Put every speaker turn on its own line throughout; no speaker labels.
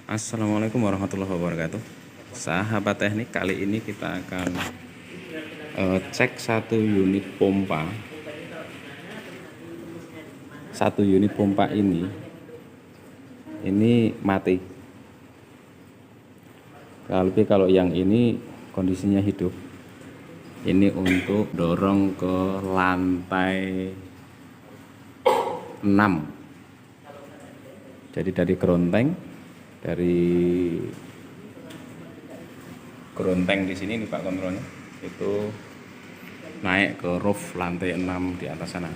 Assalamualaikum warahmatullahi wabarakatuh. Sahabat teknik, kali ini kita akan cek satu unit pompa. Satu unit pompa ini mati. Kalau yang ini kondisinya hidup. Ini untuk dorong ke lantai 6. Jadi dari gronteng di sini nih Pak kontrolnya, itu naik ke roof lantai 6 di atas sana.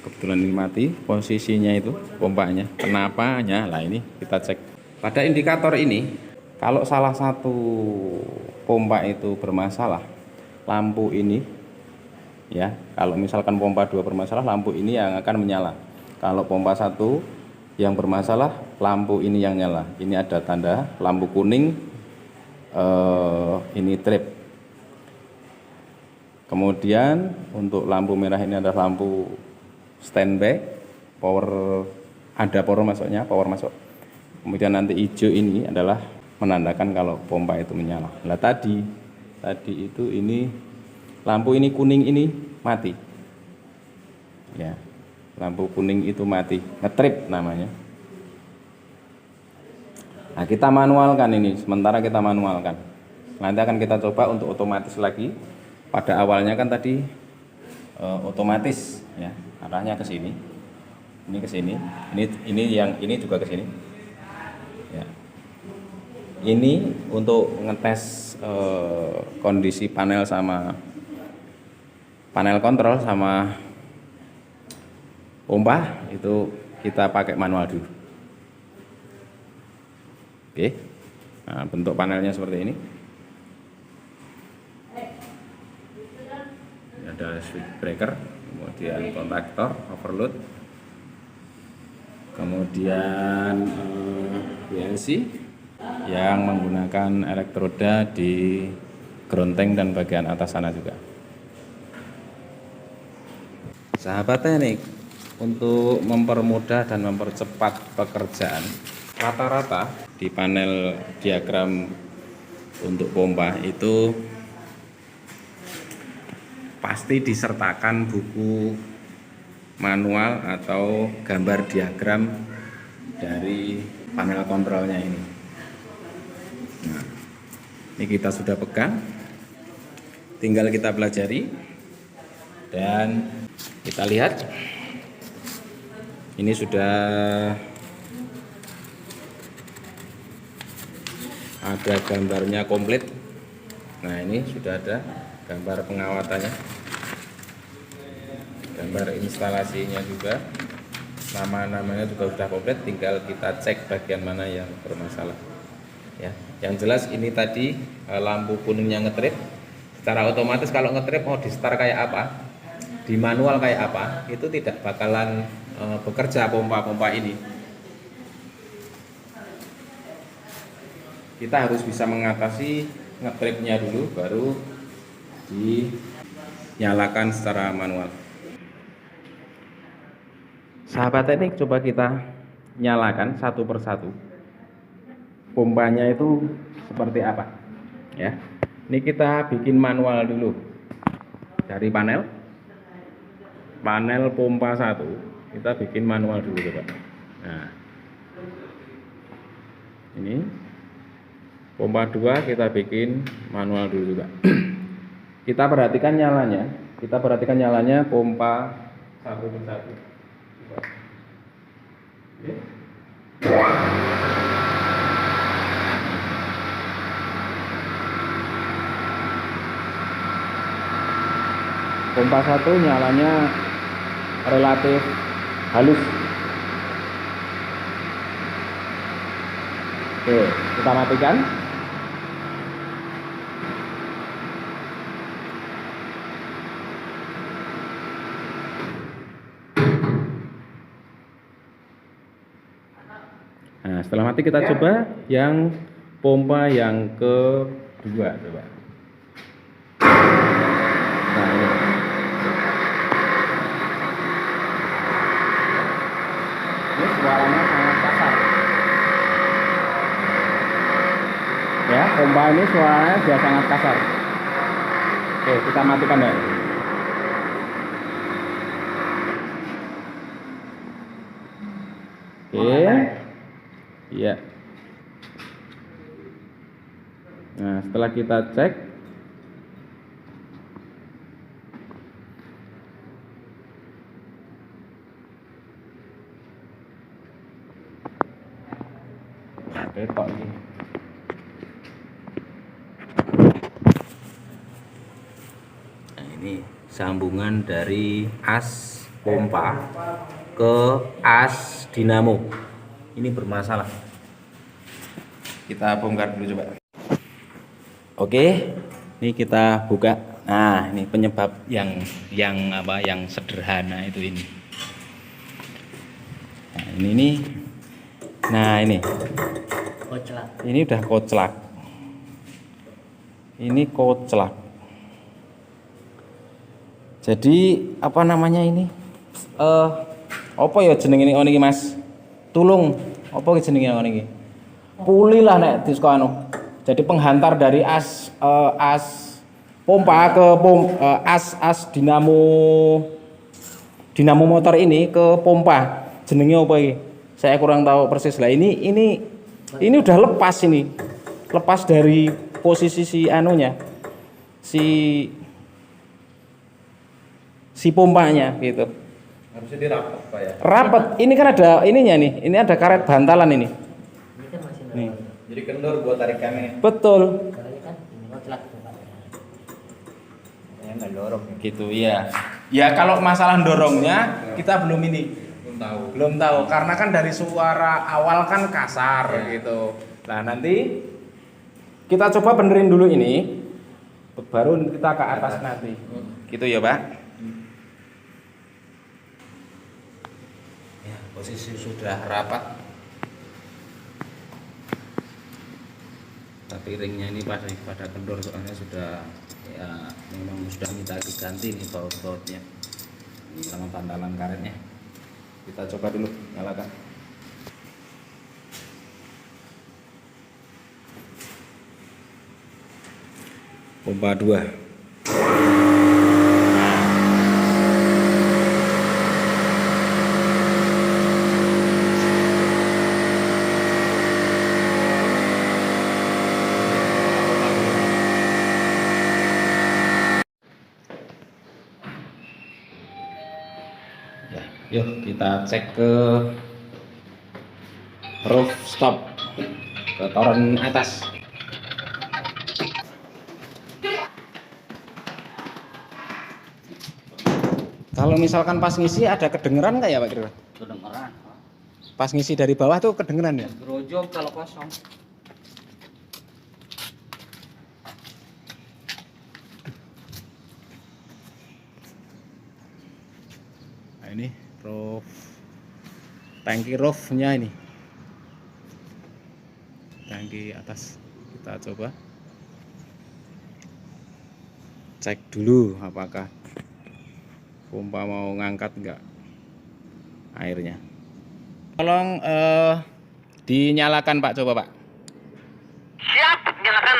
Kebetulan ini mati posisinya, itu pompanya. Kenapa nyala? Ini kita cek. Pada indikator ini, kalau salah satu pompa itu bermasalah, lampu ini ya, kalau misalkan pompa 2 bermasalah, lampu ini yang akan menyala. Kalau pompa 1 yang bermasalah, lampu ini yang nyala. Ini ada tanda lampu kuning, ini trip. Kemudian untuk lampu merah ini adalah lampu standby, power, ada power masuk. Kemudian nanti hijau ini adalah menandakan kalau pompa itu menyala. Nah tadi itu ini lampu ini kuning ini mati. Ya, lampu kuning itu mati, ngetrip namanya. Nah kita manualkan ini, sementara kita manualkan. Nanti akan kita coba untuk otomatis lagi. Pada awalnya kan tadi otomatis ya, arahnya ke sini. Ini ke sini. Ini juga ke sini. Ya. Ini untuk ngetes kondisi panel kontrol sama pompa, itu kita pakai manual dulu. Oke. Nah, bentuk panelnya seperti ini. Ada switch breaker, kemudian kontaktor, overload, kemudian PLC yang menggunakan elektroda di gronteng dan bagian atas sana juga. Sahabat teknik, untuk mempermudah dan mempercepat pekerjaan, rata-rata di panel diagram untuk pompa itu pasti disertakan buku manual atau gambar diagram dari panel kontrolnya ini. Nah, ini kita sudah pegang, tinggal kita pelajari dan kita lihat. Ini sudah ada gambarnya komplit. Nah ini sudah ada gambar pengawatannya, gambar instalasinya juga, nama-namanya juga sudah komplit. Tinggal kita cek bagian mana yang bermasalah ya. Yang jelas ini tadi lampu kuningnya ngetrip. Secara otomatis kalau ngetrip mau di start kayak apa, di manual kayak apa, itu tidak bakalan bekerja pompa-pompa ini. Kita harus bisa mengatasi ngetripnya dulu, baru dinyalakan secara manual. Sahabat teknik, coba kita nyalakan satu persatu. Pompanya itu seperti apa ya. Ini kita bikin manual dulu. Dari panel pompa 1 kita bikin manual dulu coba. Nah ini pompa 2 kita bikin manual dulu juga. Kita perhatikan nyalanya pompa 1 persatu. Pompa 1 nyalanya relatif halus. Oke, kita matikan. Nah, setelah mati kita coba yang pompa yang kedua coba. Nah, ini. Ini suaranya sangat kasar. pompa ini suaranya sudah sangat kasar. Oke, kita matikan ya. Oke. Iya. Nah, setelah kita cek, ketok ini. Nah, ini sambungan dari as pompa ke as dinamo. Ini bermasalah. Kita bongkar dulu coba. Oke, ini kita buka. Nah, ini penyebab yang sederhana itu ini. Nah, ini nih. Nah, ini.
Koclak.
Ini udah koclak. Ini koclak. Jadi apa namanya ini? Apa ya jeneng ini on iki, Mas? Tulung. Apa jenenge on iki? Puli lah nek disko anu. Jadi penghantar dari as pompa ke as dinamo motor ini ke pompa. Jenenge apa iki? Saya kurang tahu persis lah. Ini udah lepas ini. Lepas dari posisi si anunya. Si pompanya gitu.
Harusnya dirapat Pak ya.
Rapat. Ini kan ada ininya nih. Ini ada karet bantalan ini.
Ini kan masih
Nih.
normal.
Jadi kendor buat tarikannya.
Betul.
Kalau ini kan ini koclak tempatnya.
Ya nggak dorong.
Gitu ya. Ya kalau masalah dorongnya kita belum
Belum
tahu karena kan dari suara awal kan kasar gitu. Nah, nanti kita coba benerin dulu ini. Baru kita ke atas nanti. Gitu ya, Pak. Ya, posisi sudah rapat. Tapi ringnya ini pada kendor soalnya sudah ya memang sudah minta diganti nih baut-bautnya. Ini sama bantalan karetnya. Kita coba dulu nyalakan. Pompa 2. Yuk kita cek ke roof stop, ke toren atas. Kalau misalkan pas ngisi ada kedengeran nggak ya Pak kira?
Kedengeran.
Pas ngisi dari bawah tuh kedengeran ya?
Gerojok kalau kosong.
Nah, ini roof, tangki roofnya ini, tangki atas. Kita coba cek dulu apakah pompa mau ngangkat enggak airnya. Tolong dinyalakan Pak, coba Pak.
Siap, nyalakan.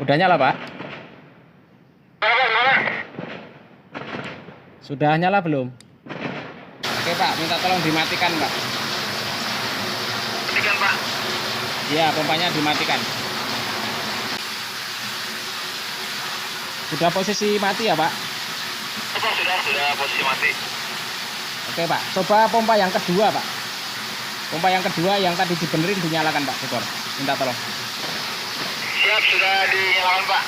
Udah nyala Pak? Sudah nyala belum? Oke Pak, minta tolong dimatikan Pak.
Matikan Pak.
Iya, pompanya dimatikan. Sudah posisi mati ya Pak?
Sudah posisi mati.
Oke Pak, coba pompa yang kedua Pak. Pompa yang kedua yang tadi dibenerin dinyalakan Pak, Bogor. Minta tolong.
Siap, sudah dinyalakan Pak.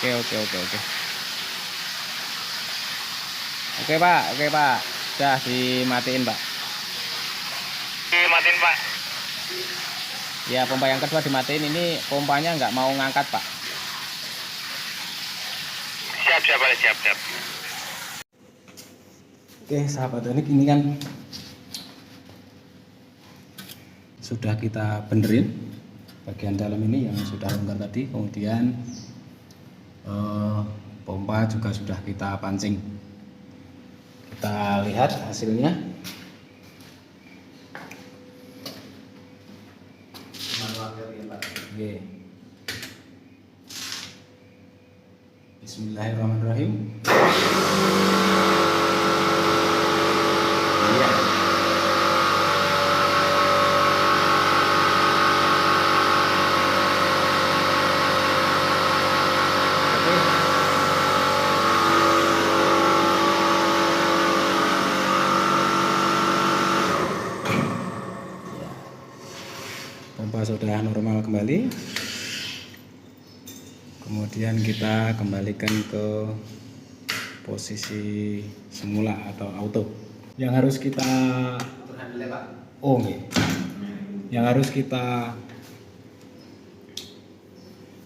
Oke. Oke Pak. Sudah dimatiin Pak.
Dimatiin Pak.
Ya, pompa yang kedua dimatiin, ini pompanya nggak mau ngangkat Pak.
Siap.
Oke sahabat Unik, ini kan sudah kita benerin bagian dalam ini yang sudah longgar tadi. Kemudian Pompa juga sudah kita pancing. Kita lihat hasilnya. Oke. Bismillahirrahmanirrahim. Iya. Pompa sudah normal kembali. Kemudian kita kembalikan ke posisi semula atau auto. Yang harus kita Yang harus kita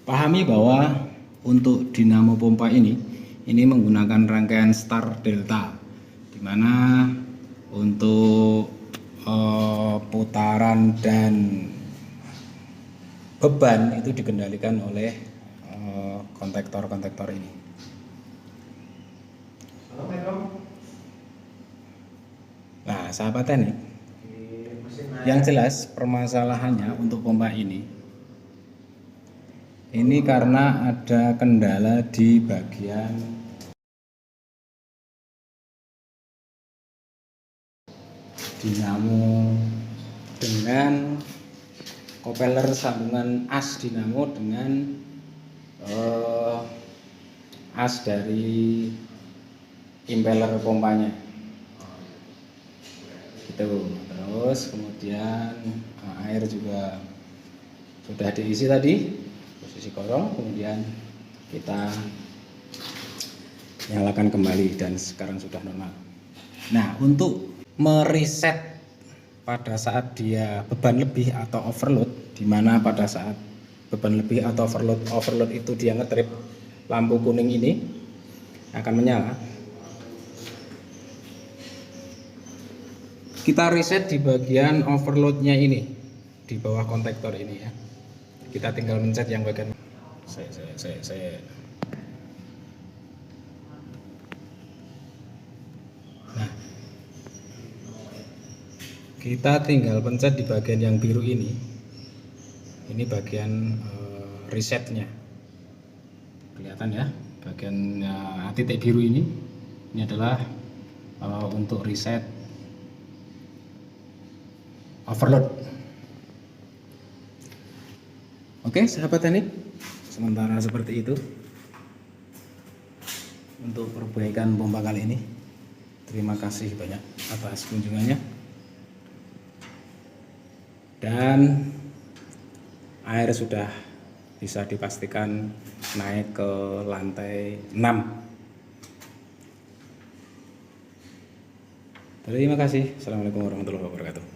pahami bahwa untuk dinamo pompa ini menggunakan rangkaian star delta, di mana untuk putaran dan beban itu dikendalikan oleh kontaktor ini. Nah, sahabat teknik, yang jelas permasalahannya untuk pompa ini karena ada kendala di bagian dinamo dengan kopeler sambungan as dinamo dengan as dari impeller pompanya gitu. Terus kemudian air juga sudah diisi tadi posisi kosong, kemudian kita nyalakan kembali dan sekarang sudah normal. Nah, untuk mereset pada saat dia beban lebih atau overload, di mana pada saat beban lebih atau overload itu dia ngetrip, lampu kuning ini akan menyala. Kita reset di bagian overloadnya ini, di bawah kontaktor ini ya. Kita tinggal mencet yang bagian saya. Nah, kita tinggal pencet di bagian yang biru ini. Ini bagian resetnya, kelihatan ya, bagian titik biru ini adalah untuk reset overload. Oke, sahabat teknik, sementara seperti itu untuk perbaikan pompa kali ini. Terima kasih banyak atas kunjungannya. Dan air sudah bisa dipastikan naik ke lantai 6. Terima kasih. Assalamualaikum warahmatullahi wabarakatuh.